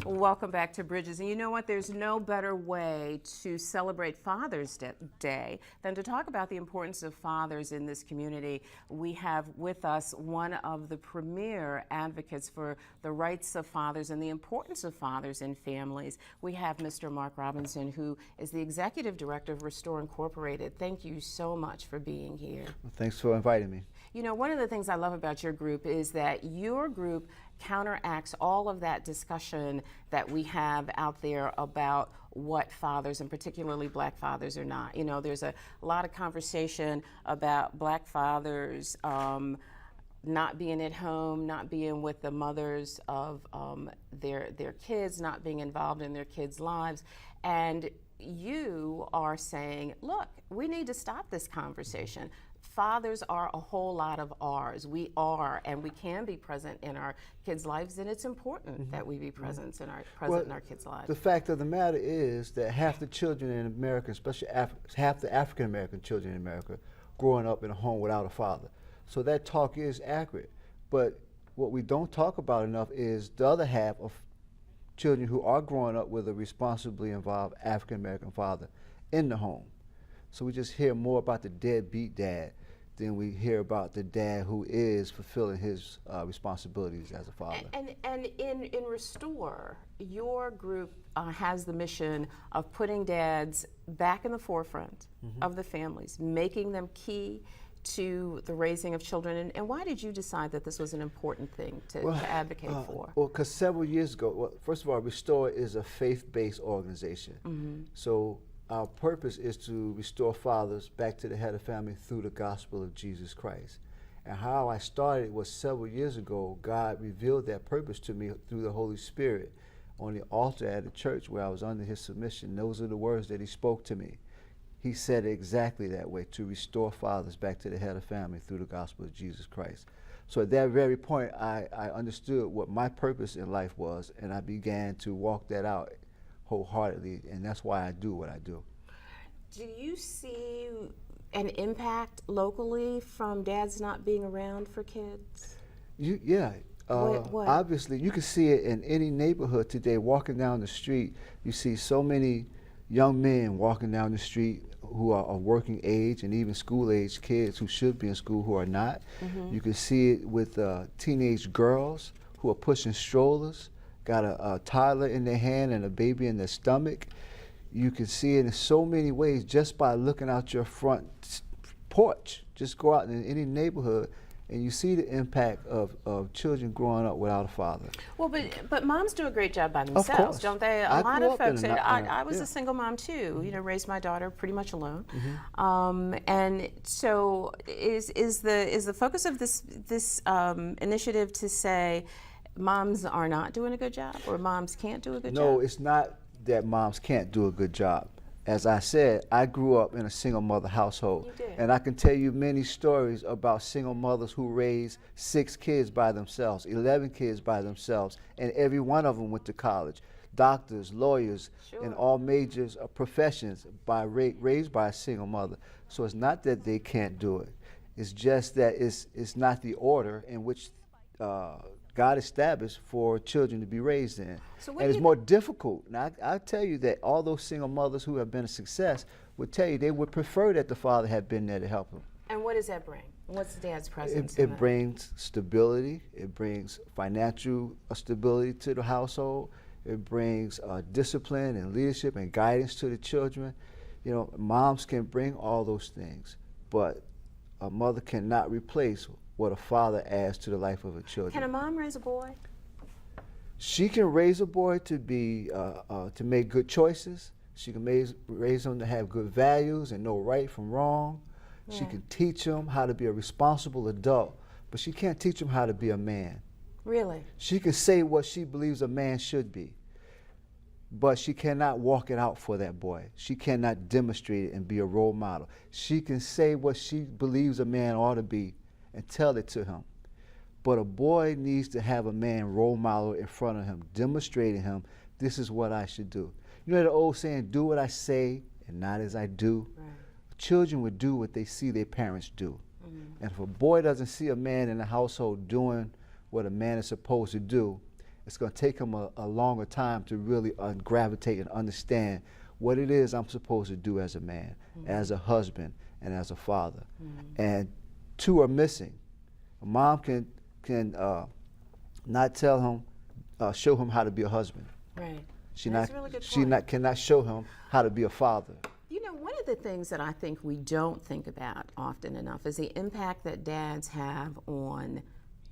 Welcome back to Bridges. And you know what? There's no better way to celebrate Father's Day than to talk about the importance of fathers in this community. We have with us one of the premier advocates for the rights of fathers and the importance of fathers in families. We have Mr. Mark Robinson, who is the Executive Director of Restore Incorporated. Thank you so much for being here. Well, thanks for inviting me. You know, one of the things I love about your group is that your group counteracts all of that discussion that we have out there about what fathers, and particularly black fathers, are not. You know, there's a lot of conversation about black fathers not being at home, not being with the mothers of their kids, not being involved in their kids' lives. And you are saying, look, we need to stop this conversation. Fathers are a whole lot of ours. We are, and we can be present in our kids' lives, and it's important that we be present in our kids' lives. The fact of the matter is that half the children in America, especially half the African American children in America, growing up in a home without a father. So that talk is accurate. But what we don't talk about enough is the other half of children who are growing up with a responsibly involved African American father in the home. So we just hear more about the deadbeat dad than we hear about the dad who is fulfilling his responsibilities as a father. And in Restore, your group has the mission of putting dads back in the forefront of the families, making them key to the raising of children. And why did you decide that this was an important thing to advocate for? Well, because several years ago, first of all, Restore is a faith-based organization. So our purpose is to restore fathers back to the head of family through the gospel of Jesus Christ. And how I started was several years ago. God revealed that purpose to me through the Holy Spirit on the altar at a church where I was under his submission. Those are the words that he spoke to me. He said it exactly that way, to restore fathers back to the head of family through the gospel of Jesus Christ. So at that very point, I understood what my purpose in life was, and I began to walk that out wholeheartedly, and that's why I do what I do. Do you see an impact locally from dads not being around for kids? Yeah. What? Obviously, you can see it in any neighborhood today. Walking down the street, you see so many young men walking down the street who are of working age, and even school-age kids who should be in school who are not. You can see it with teenage girls who are pushing strollers, got a toddler in their hand and a baby in their stomach. You can see it in so many ways just by looking out your front porch. Just go out in any neighborhood and you see the impact of children growing up without a father. Well, but moms do a great job by themselves, don't they? A lot of folks, I was a single mom too, you know, raised my daughter pretty much alone. And so is the focus of this initiative to say moms are not doing a good job, or moms can't do a good job? No, it's not that moms can't do a good job. As I said, I grew up in a single mother household. You did. And I can tell you many stories about single mothers who raised 6 kids by themselves, 11 kids by themselves, and every one of them went to college. Doctors, lawyers, in all major professions raised by a single mother. So it's not that they can't do it. It's just that it's not the order in which God established for children to be raised in. So and it's more difficult. Now, I tell you that all those single mothers who have been a success would tell you they would prefer that the father had been there to help them. And what does that bring? What's dad's presence? It brings stability. It brings financial stability to the household. It brings discipline and leadership and guidance to the children. You know, moms can bring all those things, but a mother cannot replace what a father adds to the life of a child. Can a mom raise a boy? She can raise a boy to be to make good choices. She can raise him to have good values and know right from wrong. She can teach him how to be a responsible adult, but she can't teach him how to be a man. Really? She can say what she believes a man should be, but she cannot walk it out for that boy. She cannot demonstrate it and be a role model. She can say what she believes a man ought to be and tell it to him. But a boy needs to have a man role model in front of him, demonstrating him, this is what I should do. You know the old saying, do what I say and not as I do? Right. Children would do what they see their parents do. And if a boy doesn't see a man in the household doing what a man is supposed to do, it's going to take him a longer time to really gravitate and understand what it is I'm supposed to do as a man, as a husband, and as a father. And two are missing. A mom can not tell him, show him how to be a husband. Right. She That's not, a really good she point. cannot show him how to be a father. You know, one of the things that I think we don't think about often enough is the impact that dads have on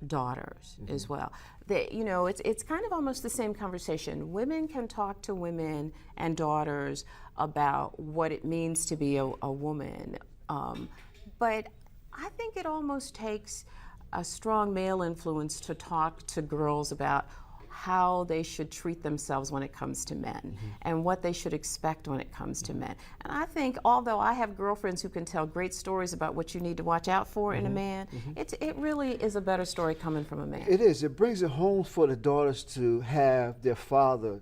daughters as well. That, you know, it's kind of almost the same conversation. Women can talk to women and daughters about what it means to be a woman, but I think it almost takes a strong male influence to talk to girls about how they should treat themselves when it comes to men and what they should expect when it comes to men. And I think, although I have girlfriends who can tell great stories about what you need to watch out for in a man, it really is a better story coming from a man. It is. It brings it home for the daughters to have their father,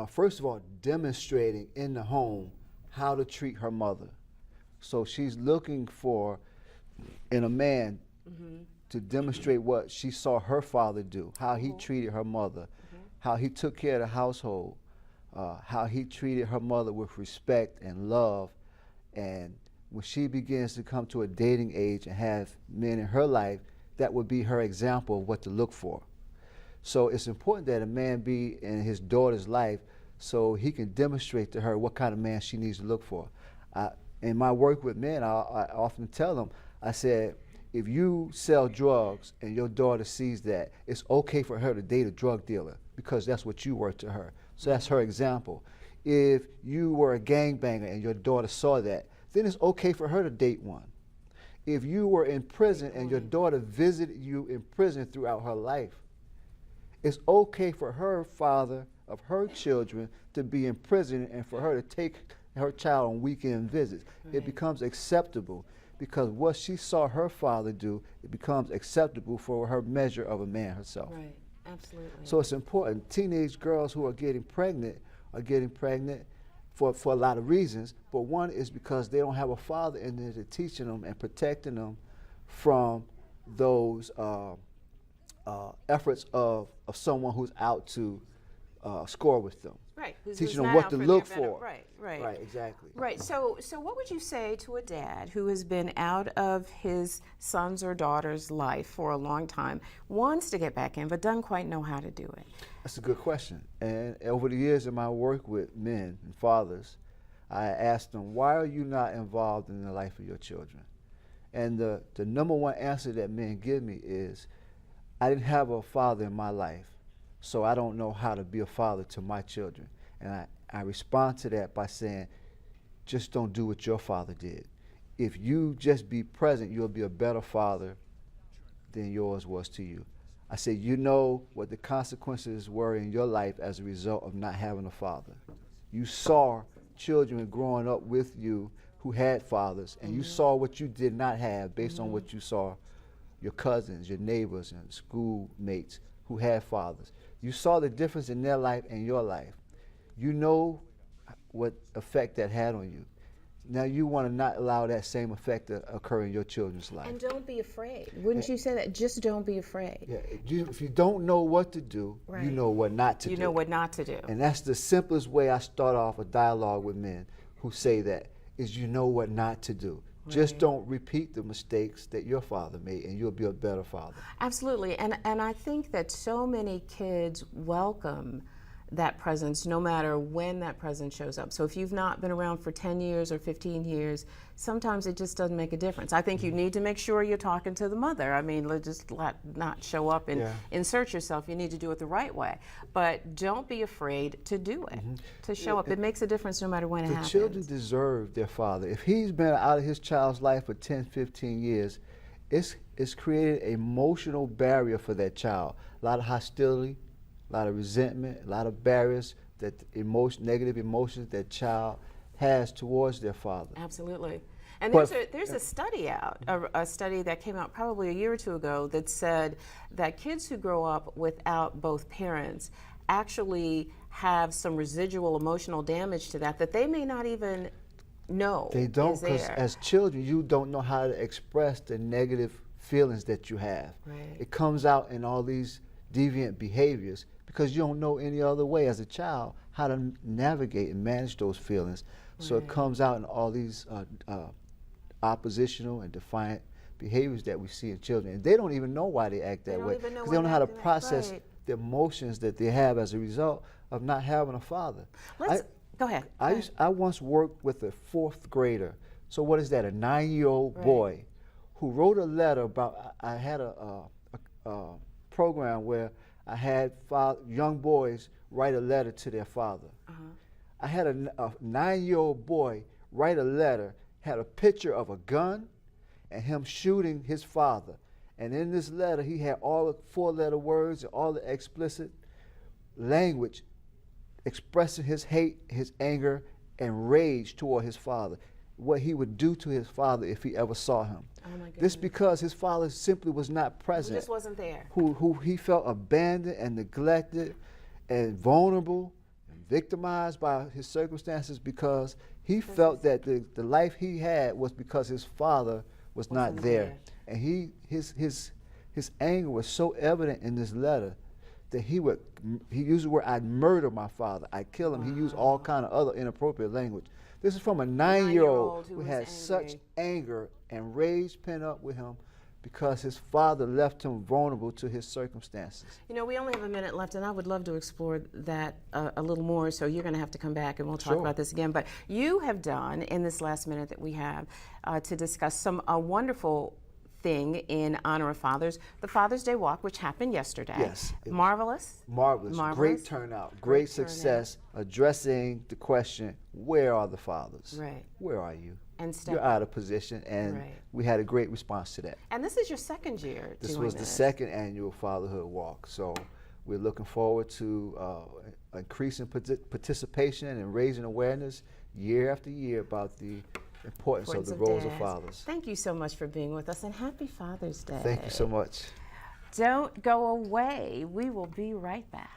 first of all, demonstrating in the home how to treat her mother. So she's looking for, in a man, to demonstrate what she saw her father do, how he treated her mother, how he took care of the household, how he treated her mother with respect and love. And when she begins to come to a dating age and have men in her life, that would be her example of what to look for. So it's important that a man be in his daughter's life so he can demonstrate to her what kind of man she needs to look for. In my work with men, I often tell them, I said, if you sell drugs and your daughter sees that, it's okay for her to date a drug dealer because that's what you were to her. So that's her example. If you were a gangbanger and your daughter saw that, then it's okay for her to date one. If you were in prison and your daughter visited you in prison throughout her life, it's okay for her father of her children to be in prison and for her to take her child on weekend visits. It becomes acceptable. Because what she saw her father do, it becomes acceptable for her measure of a man herself. Right, absolutely. So it's important. Teenage girls who are getting pregnant for a lot of reasons, but one is because they don't have a father in there to teaching them and protecting them from those efforts of someone who's out to score with them. Right, Teaching them what to look for. Right, Right, exactly. Right. So what would you say to a dad who has been out of his son's or daughter's life for a long time, wants to get back in, but doesn't quite know how to do it? That's a good question. And over the years in my work with men and fathers, I asked them, why are you not involved in the life of your children? And the number one answer that men give me is, I didn't have a father in my life, so I don't know how to be a father to my children. And I respond to that by saying, just don't do what your father did. If you just be present, you'll be a better father than yours was to you. I said, you know what the consequences were in your life as a result of not having a father. You saw children growing up with you who had fathers, and you saw what you did not have based on what you saw your cousins, your neighbors, and schoolmates who had fathers. You saw the difference in their life and your life. You know what effect that had on you. Now you want to not allow that same effect to occur in your children's life. And don't be afraid. Wouldn't you say that? Just don't be afraid. Yeah, if you don't know what to do, you know what not to do. You know what not to do. And that's the simplest way I start off a dialogue with men who say that, is you know what not to do. Just don't repeat the mistakes that your father made, and you'll be a better father. Absolutely. And I think that so many kids welcome that presence no matter when that presence shows up. So if you've not been around for 10 years or 15 years, sometimes it just doesn't make a difference. I think you need to make sure you're talking to the mother. I mean, just not show up and insert yourself. You need to do it the right way. But don't be afraid to do it, to show up. It makes a difference no matter when it happens. The children deserve their father. If he's been out of his child's life for 10, 15 years, it's created an emotional barrier for that child. A lot of hostility, a lot of resentment, a lot of barriers, that negative emotions that child has towards their father. Absolutely. And there's a study out, a study that came out probably a year or two ago that said that kids who grow up without both parents actually have some residual emotional damage to that they may not even know. They don't, because as children, you don't know how to express the negative feelings that you have. Right. It comes out in all these deviant behaviors because you don't know any other way as a child how to navigate and manage those feelings. So it comes out in all these oppositional and defiant behaviors that we see in children. And they don't even know why they act that way, because they don't know how to process the emotions that they have as a result of not having a father. Go ahead. I once worked with a 4th grader. So what is that, a 9-year-old boy who wrote a letter about, I had a program where I had young boys write a letter to their father. I had a 9-year-old boy write a letter, had a picture of a gun and him shooting his father. And in this letter, he had all the 4-letter words and all the explicit language expressing his hate, his anger, and rage toward his father, what he would do to his father if he ever saw him. Oh my goodness. This because his father simply was not present. He just wasn't there. Who he felt abandoned and neglected and vulnerable and victimized by his circumstances, because he felt that the life he had was because his father was not there. And his anger was so evident in this letter that he used the word, "I'd murder my father, I'd kill him." He used all kind of other inappropriate language. This is from a 9-year-old who had such anger and rage pent up with him because his father left him vulnerable to his circumstances. You know, we only have a minute left, and I would love to explore that a little more, so you're going to have to come back and we'll talk about this again. But you have done, in this last minute that we have, to discuss some wonderful thing in honor of fathers, the Father's Day Walk, which happened yesterday. Yes. Marvelous. Marvelous. Great turnout. Great success. Addressing the question, where are the fathers? Right. Where are you? And you're out of position, and we had a great response to that. And this is your 2nd year. This was the 2nd annual Fatherhood Walk. So we're looking forward to increasing participation and raising awareness year after year about the importance of the roles of fathers. Thank you so much for being with us, and happy Father's Day. Thank you so much. Don't go away. We will be right back.